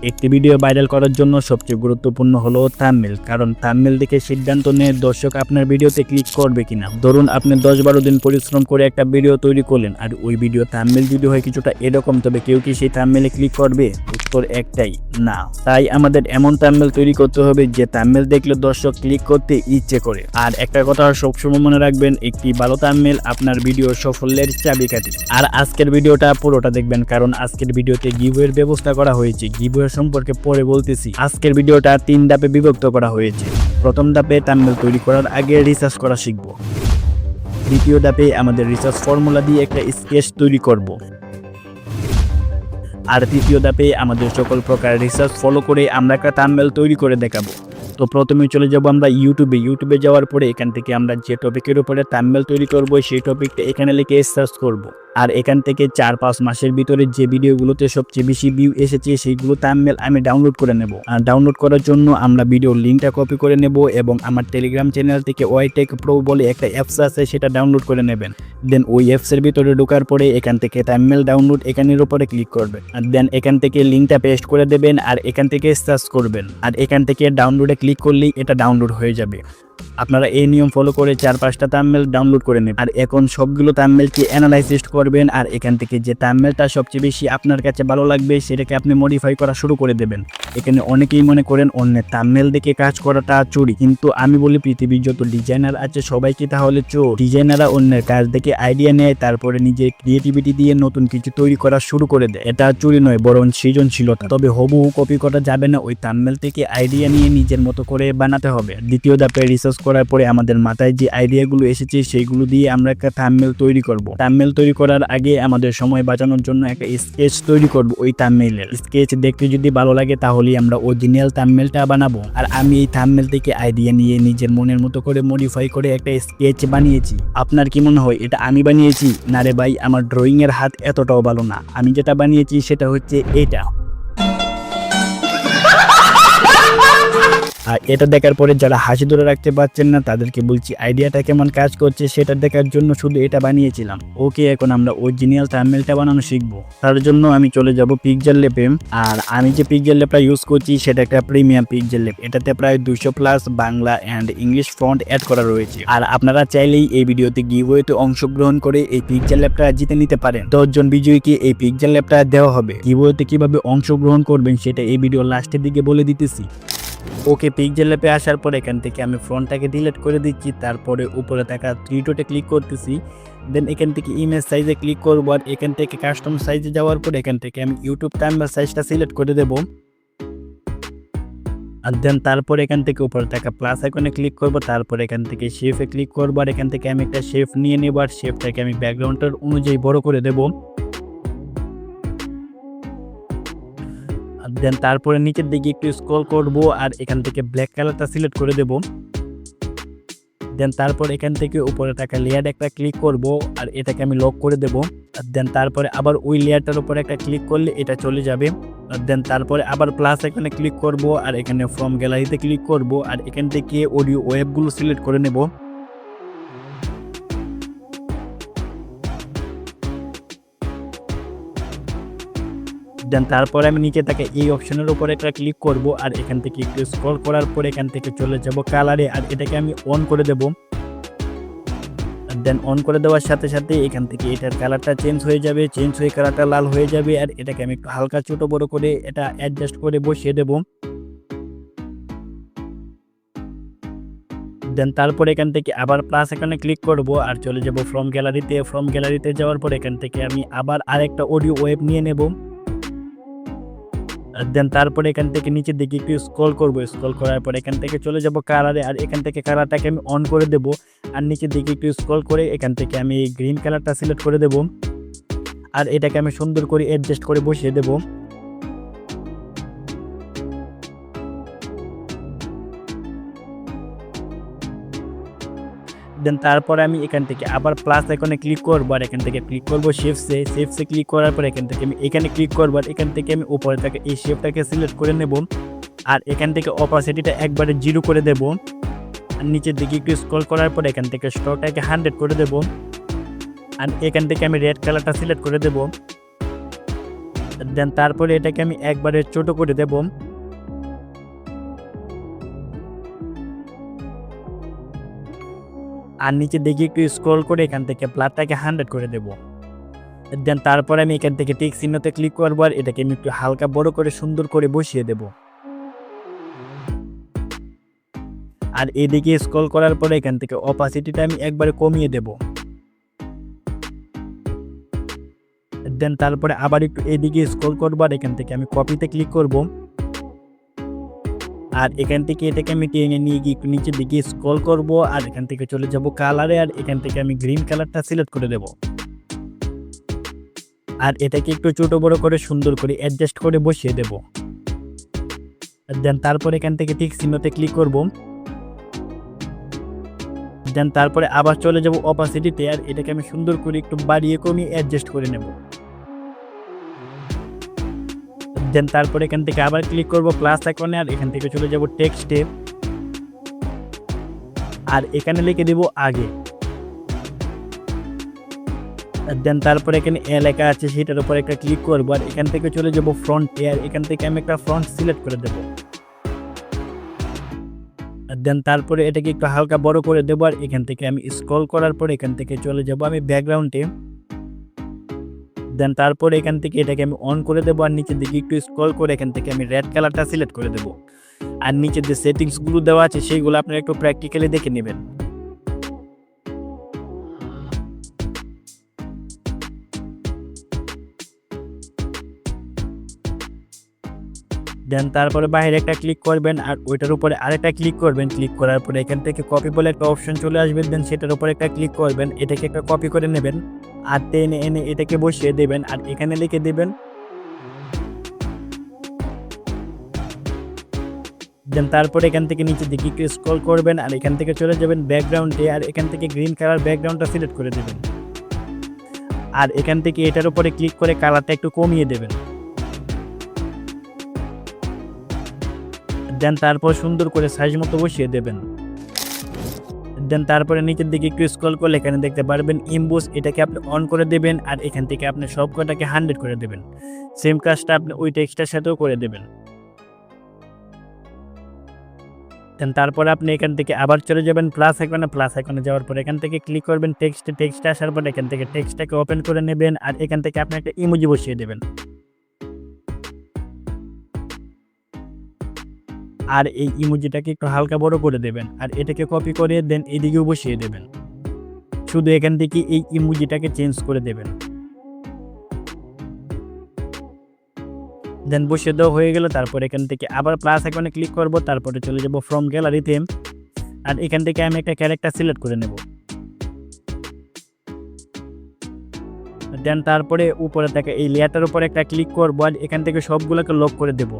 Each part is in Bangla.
একটি ভিডিও ভাইরাল করার জন্য সবচেয়ে গুরুত্বপূর্ণ হলো থাম্বনেল, কারণ থাম্বনেল দেখে সিদ্ধান্ত নেয় দর্শক আপনার ভিডিওতে ক্লিক করবে কিনা। ধরুন আপনি 10-12 দিন পরিশ্রম করে একটা ভিডিও তৈরি করলেন, আর ওই ভিডিও থাম্বনেল যদি হয় কিছুটা এরকম, তবে কেউ কি সেই থাম্বনেলে ক্লিক করবে? উত্তর একটাই, না। তাই আমাদের এমন থাম্বনেল তৈরি করতে হবে যে থাম্বনেল দেখলে দর্শক ক্লিক করতে ইচ্ছে করে। আর একটা কথা সবসময় মনে রাখবেন, একটি ভালো থাম্বনেল আপনার ভিডিও সাফল্যের চাবিকাঠি। আর আজকের ভিডিওটা পুরোটা দেখবেন, কারণ আজকের ভিডিওতে গিভওয়ের ব্যবস্থা করা হয়েছে। গিভওয়ে সম্পর্কে পরে বলতেছি। আজকের ভিডিওটা 3 ধাপে বিভক্ত করা হয়েছে। প্রথম ধাপে থাম্বনেল তৈরি করার আগে রিসার্চ করা শিখব। দ্বিতীয় ধাপে আমাদের রিসার্চ ফর্মুলা দিয়ে একটা স্কেচ তৈরি করব। আর তৃতীয় ধাপে আমাদের সকল প্রকার রিসার্চ ফলো করে আমরা একটা থাম্বনেল তৈরি করে দেখাবো। তো প্রথমে চলে যাব আমরা ইউটিউবে যাওয়ার পরে এখান থেকে আমরা যে টপিকের উপরে থাম্বনেল তৈরি করব সেই টপিকটা এখানে লিখে সার্চ করব। আর এখান থেকে 4-5 মাসের ভিতরে যে ভিডিওগুলোতে সবচেয়ে বেশি ভিউ এসেছে সেইগুলো থাম্বনেল আমি ডাউনলোড করে নেব। আর ডাউনলোড করার জন্য আমরা ভিডিওর লিঙ্কটা কপি করে নেব এবং আমার টেলিগ্রাম চ্যানেল থেকে ওয়াইটেক প্রো বলে একটা অ্যাপস আছে, সেটা ডাউনলোড করে নেবেন। দেন ওই অ্যাপসের ভিতরে ঢোকার পরে এখান থেকে থাম্বনেল ডাউনলোড এখানের উপরে ক্লিক করবেন। আর দেন এখান থেকে লিঙ্কটা পেস্ট করে দেবেন আর এখান থেকে সার্চ করবেন। আর এখান থেকে ডাউনলোডে ক্লিক করলেই এটা ডাউনলোড হয়ে যাবে। আপনারা এই নিয়ম ফলো করে 4-5টা থাম্বনেল ডাউনলোড করে নেবেন। আর এখন সবগুলো থাম্বনেলকে অ্যানালাইসিস করবেন আর এখান থেকে যে থাম্বনেলটা সবচেয়ে বেশি আপনার কাছে ভালো লাগবে সেটাকে আপনি মডিফাই করা শুরু করে দেবেন। এখানে অনেকেই মনে করেন অন্যের থাম্বনেল দেখে কাজ করাটা চুরি, কিন্তু আমি বলি পৃথিবীর যত ডিজাইনার আছে সবাই কি তাহলে চোর? ডিজাইনাররা অন্যের কাজ দেখে আইডিয়া নেয়, তারপরে নিজের ক্রিয়েটিভিটি দিয়ে নতুন কিছু তৈরি করা শুরু করে দেয়। এটা চুরি নয়, বরং সৃজনশীলতা। তবে হুবহু কপি করা যাবে না, ওই থাম্বনেল থেকে আইডিয়া নিয়ে নিজের মতো করে বানাতে হবে। দ্বিতীয় ধাপে রিসার্চ করার পরে আমাদের মাথায় যে আইডিয়াগুলো এসেছে সেইগুলো দিয়ে আমরা একটা থাম্বনেল তৈরি করব। থাম্বনেল তৈরি করার আগে আমাদের সময় বাঁচানোর জন্য একটা স্কেচ তৈরি করব। ওই থাম্বনেলের স্কেচ দেখতে যদি ভালো লাগে তাহলেই আমরা অরিজিনাল থাম্বনেলটা বানাবো। আর আমি এই থাম্বনেল থেকে আইডিয়া নিয়ে নিজের মনের মতো করে মডিফাই করে একটা স্কেচ বানিয়েছি। আপনার কি মনে হয় এটা আমি বানিয়েছি? না রে ভাই, আমার ড্রয়িং এর হাত এতটাও ভালো না। আমি যেটা বানিয়েছি সেটা হচ্ছে এটা। আর এটা দেখার পরে যারা হাসি ধরে রাখতে পারছেন না তাদেরকে বলছি আইডিয়াটা কেমন কাজ করছে সেটা দেখার জন্য শুধু এটা বানিয়েছিলাম। ওকে, এখন আমরা অরিজিনাল থাম্বনেলটা বানানো শিখবো। তার জন্য আমি চলে যাব PixelLab-এ। আর আমি যে PixelLab-টা ইউজ করছি সেটা একটা প্রিমিয়াম PixelLab। এটাতে প্রায় 200+ Bangla and English font add করা রয়েছে। আর আপনারা চাইলেই এই ভিডিওতে গিভওয়েতে অংশগ্রহণ করে এই PixelLab-টা জিতে নিতে পারেন। 10 জন বিজয়ীকে এই PixelLab-টা দেওয়া হবে। গিভওয়েতে কিভাবে অংশগ্রহণ করবেন সেটা এই ভিডিও লাস্টের দিকে বলে দিতেছি। ওকে, PixelLab-এ আসার পর এখান থেকে আমি ফ্রন্টটাকে ডিলিট করে দিচ্ছি। তারপরে উপরে থাকা 3 ডটে ক্লিক করতেছি। দেন এখান থেকে ইমেজ সাইজে ক্লিক করবো। আর এখান থেকে কাস্টম সাইজে যাওয়ার পর এখান থেকে আমি ইউটিউব থাম্বনেল সাইজটা সিলেক্ট করে দেবো। আর দেন তারপর এখান থেকে উপরে থাকা প্লাস আইকনে ক্লিক করব। তারপর এখান থেকে শেপে ক্লিক করবো। আর এখান থেকে আমি একটা শেপ নিয়ে নেব আর শেপটাকে আমি ব্যাকগ্রাউন্ডের অনুযায়ী বড় করে দেবো। দেন তারপরে নিচের দিকে একটু স্ক্রল করব আর এখান থেকে ব্ল্যাক কালারটা সিলেক্ট করে দেব। দেন তারপর এখান থেকে উপরে থাকা লেয়ার একটা ক্লিক করব আর এটাকে আমি লক করে দেব। আর দেন তারপরে আবার ওই লেয়ারটার উপরে একটা ক্লিক করলে এটা চলে যাবে। আর দেন তারপরে আবার প্লাস এখানে ক্লিক করব আর এখানে ফ্রম গ্যালারিতে ক্লিক করব আর এখান থেকে অডিও ওয়েবগুলো সিলেক্ট করে নেব। দেন তারপরে আমি নিচে থাকা এই অপশনের উপরে একটা ক্লিক করব আর এখান থেকে একটু স্ক্রল করার পর এখান থেকে চলে যাব কালারে আর এটাকে আমি অন করে দেব। দেন অন করে দেওয়ার সাথে সাথে এখান থেকে এটার কালারটা চেঞ্জ হয়ে যাবে, চেঞ্জ হয়ে কালারটা লাল হয়ে যাবে। আর এটাকে আমি একটু হালকা ছোট বড় করে এটা অ্যাডজাস্ট করে বসিয়ে দেব। দেন তারপর এখান থেকে আবার প্লাস এখানে ক্লিক করব আর চলে যাব ফ্রম গ্যালারিতে। ফ্রম গ্যালারিতে যাওয়ার পর এখান থেকে আমি আবার আরেকটা অডিও ওয়েব নিয়ে নেব। দেন তারপরে এখান থেকে নিচের দিকে একটু স্ক্রল করব। স্ক্রল করার পর এখান থেকে চলে যাব কালারে আর এখান থেকে কালারটাকে আমি অন করে দেব। আর নিচের দিকে একটু স্ক্রল করে এখান থেকে আমি গ্রিন কালারটা সিলেক্ট করে দেব আর এটাকে আমি সুন্দর করে অ্যাডজাস্ট করে বসিয়ে দেব। দেন তারপরে আমি এখান থেকে আবার প্লাস আইকনে ক্লিক করব আর এখান থেকে ক্লিক করব শেপসে ক্লিক করার পর এখান থেকে আমি এখানে ক্লিক করব আর এখান থেকে আমি উপরে থাকা এই শেপটাকে সিলেক্ট করে নেব আর এখান থেকে অপাসিটিটা একবারে 0 করে দেব। আর নিচের দিকে একটু স্ক্রল করার পর এখান থেকে স্ট্রোকটাকে 100 করে দেব আর এখান থেকে আমি রেড কালারটা সিলেক্ট করে দেব। দেন তারপরে এটাকে আমি একবারে ছোট করে দেব। আর নিচের দিকে একটু স্ক্রল করে এখান থেকে ব্লারটাকে 100 করে দেব। দেন তারপরে আমি এখান থেকে টিক চিহ্নতে ক্লিক করবো আর এটাকে আমি একটু হালকা বড় করে সুন্দর করে বসিয়ে দেব। আর এদিকে স্ক্রল করার পরে এখান থেকে অপাসিটিটা আমি একবারে কমিয়ে দেব। দেন তারপরে আবার একটু এদিকে স্ক্রল করবো আর এখান থেকে আমি কপিতে ক্লিক করব। আর এখান থেকে এটাকে আমি টেনে নিয়ে গিয়ে একটু নিচের দিকে স্ক্রল করব আর এখান থেকে চলে যাব কালারে আর এখান থেকে আমি গ্রিন কালারটা সিলেক্ট করে দেব। আর এটাকে একটু ছোট বড় করে সুন্দর করে অ্যাডজাস্ট করে বসিয়ে দেব। দেন তারপর এখান থেকে টিক চিহ্নতে ক্লিক করব। দেন তারপরে আবার চলে যাব অপাসিটিতে আর এটাকে আমি সুন্দর করে একটু বাড়িয়ে কমিয়ে অ্যাডজাস্ট করে নেব। দেন তারপরে এখান থেকে আবার ক্লিক করব প্লাস আইকনে আর এখান থেকে চলে যাব টেক্সটে আর এখানে লিখে দেব আগে। দেন তারপরে এখানে এ লেখা আছে সেটার উপর একটা ক্লিক করব আর এখান থেকে চলে যাব ফ্রন্টে আর এখান থেকে আমি একটা ফ্রন্ট সিলেক্ট করে দেব। দেন তারপরে এটাকে একটু হালকা বড় করে দেব আর এখান থেকে আমি স্ক্রল করার পর এখান থেকে চলে যাব আমি ব্যাকগ্রাউন্ডে। দেন তারপরে এখান থেকে এটাকে আমি অন করে দেবো আর নিচের দিকে একটু স্ক্রল করে এখান থেকে আমি রেড কালারটা সিলেক্ট করে দেবো। আর নিচের যে সেটিংসগুলো দেওয়া আছে সেইগুলো আপনারা একটু প্র্যাকটিক্যালি দেখে নেবেন। দেন তারপরে বাইরে একটা ক্লিক করবেন আর ওইটার উপরে আরেকটা ক্লিক করবেন। ক্লিক করার পরে এখান থেকে কপি বলে একটা অপশন চলে আসবে। দেন সেটার উপরে একটা ক্লিক করবেন, এটাকে একটা কপি করে নেবেন আর টেনে এনে এটাকে বসিয়ে দেবেন আর এখানে লিখে দেবেন। দেন তারপরে এখান থেকে নিচের দিকে একটু স্ক্রল করবেন আর এখান থেকে চলে যাবেন ব্যাকগ্রাউন্ডে আর এখান থেকে গ্রিন কালার ব্যাকগ্রাউন্ডটা সিলেক্ট করে দেবেন আর এখান থেকে এটার উপরে ক্লিক করে কালারটা একটু কমিয়ে দেবেন। দেন তারপর সুন্দর করে সাইজ মতো বসিয়ে দেবেন। দেন তারপরে নিচের দিকে একটু স্ক্রল করলে এখানে দেখতে পারবেন ইমবোস, এটাকে আপনি অন করে দেবেন আর এখান থেকে আপনি সব কটাকে 100 করে দেবেন। সেম কাজটা আপনি ওই টেক্সটের সাথেও করে দেবেন। দেন তারপরে আপনি এখান থেকে আবার চলে যাবেন প্লাস আইকনে। প্লাস আইকনে যাওয়ার পর এখান থেকে ক্লিক করবেন টেক্সটে আসার পর এখান থেকে টেক্সটটাকে ওপেন করে নেবেন আর এখান থেকে আপনি একটা ইমোজি বসিয়ে দেবেন। আর এই ইমোজিটাকে একটু হালকা বড় করে দেবেন আর এটাকে কপি করে দেন এদিকেও বসিয়ে দেবেন। শুধু এখান থেকে এই ইমোজিটাকে চেঞ্জ করে দেবেন। দেন বসিয়ে দেওয়া হয়ে গেল। তারপর এখান থেকে আবার প্লাস আইকনে ক্লিক করব, তারপরে চলে যাব ফ্রম গ্যালারিতে আর এখান থেকে আমি একটা ক্যারেক্টার সিলেক্ট করে নেব। দেন তারপরে উপরে থাকা এই লেয়ারটার উপর একটা ক্লিক করব আর এখান থেকে সবগুলোকে লক করে দেব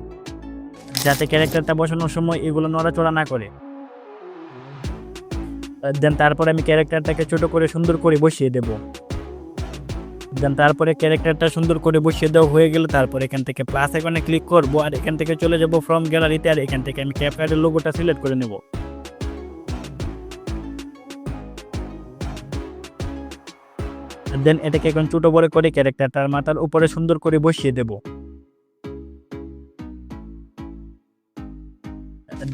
যাতে ক্যারেক্টারটা বসানোর সময় এগুলো নড়াচড়া না করে। দেন তারপরে আমি ক্যারেক্টারটাকে ছোট করে সুন্দর করে বসিয়ে দেব। দেন তারপরে ক্যারেক্টারটা সুন্দর করে বসিয়ে দেওয়া হয়ে গেল। তারপর এখান থেকে প্লাস আইকনে ক্লিক করব আর এখান থেকে চলে যাব ফ্রম গ্যালারিতে আর এখান থেকে আমি ক্যাপকার্টের লোগোটা সিলেক্ট করে নেব। দেন এটাকে এখন ছোট বড় করে ক্যারেক্টারটার মাথার উপরে সুন্দর করে বসিয়ে দেব।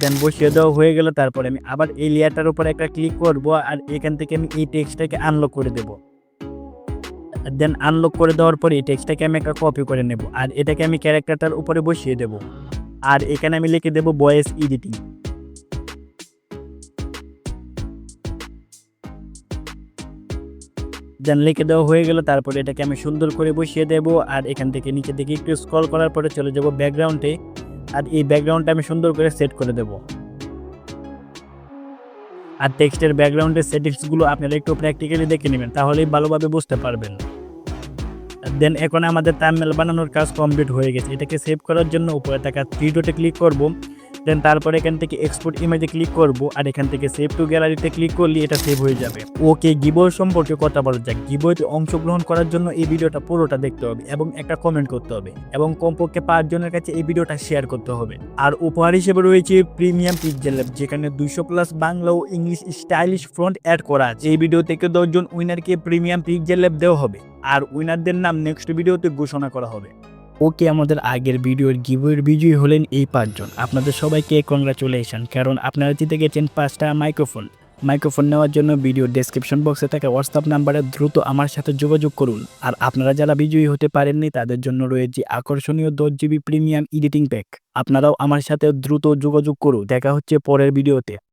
দেন বসিয়ে দেওয়া হয়ে গেল। তারপরে আমি আবার এই লেয়ারটার উপরে একটা ক্লিক করব আর এখান থেকে আমি এই টেক্সটটাকে আনলক করে দেব। দেন আনলক করে দেওয়ার পরে এই টেক্সটটাকে আমি একটা কপি করে নেব আর এটাকে আমি ক্যারেক্টারটার উপরে বসিয়ে দেব আর এখানে আমি লিখে দেব ভয়েস এডিটিং। দেন লিখে দেওয়া হয়ে গেল। তারপরে এটাকে আমি সুন্দর করে বসিয়ে দেব আর এখান থেকে নিচের দিকে একটু স্ক্রল করার পরে চলে যাব ব্যাকগ্রাউন্ডে আর এই ব্যাকগ্রাউন্ডটা আমি সুন্দর করে সেট করে দেব। আর টেক্সটের ব্যাকগ্রাউন্ডের সেটিংসগুলো আপনারা একটু প্র্যাকটিক্যালি দেখে নেবেন, তাহলেই ভালোভাবে বুঝতে পারবেন। দেন এখন আমাদের থাম্বনেল বানানোর কাজ কমপ্লিট হয়ে গেছে। এটাকে সেভ করার জন্য উপরে থাকা থ্রি ডটে ক্লিক করব। দেন তারপরে এখান থেকে এক্সপোর্ট ইমেজে ক্লিক করব আর এখান থেকে সেভ টু গ্যালারিতে ক্লিক করলে এটা সেভ হয়ে যাবে। ওকে, গিভওয়ে সম্পর্কে কথা বলা যাক। গিভওয়েতে অংশগ্রহণ করার জন্য এই ভিডিওটা পুরোটা দেখতে হবে এবং একটা কমেন্ট করতে হবে এবং কমপক্ষে 5 জনের কাছে এই ভিডিওটা শেয়ার করতে হবে। আর উপহার হিসেবে রয়েছে প্রিমিয়াম পিক্সেলল্যাব, যেখানে 200+ বাংলা ও ইংলিশ স্টাইলিশ ফন্ট অ্যাড করা আছে। এই ভিডিও থেকে 10 জন উইনারকে প্রিমিয়াম পিক্সেলল্যাব দেওয়া হবে আর উইনারদের নাম নেক্সট ভিডিওতে ঘোষণা করা হবে। ওকে, আমাদের আগের ভিডিওর গিভওয়ের বিজয়ী হলেন এই ৫ জন। আপনাদের সবাইকে কংগ্রাচুলেশন, কারণ আপনারা জিতে গেছেন ৫টা মাইক্রোফোন। মাইক্রোফোন নেওয়ার জন্য ভিডিওর ডেসক্রিপশন বক্সে থাকা হোয়াটসঅ্যাপ নাম্বারে দ্রুত আমার সাথে যোগাযোগ করুন। আর আপনারা যারা বিজয়ী হতে পারেননি তাদের জন্য রয়েছে আকর্ষণীয় 10 জিবি প্রিমিয়াম এডিটিং প্যাক। আপনারাও আমার সাথে দ্রুত যোগাযোগ করুন। দেখা হচ্ছে পরের ভিডিওতে।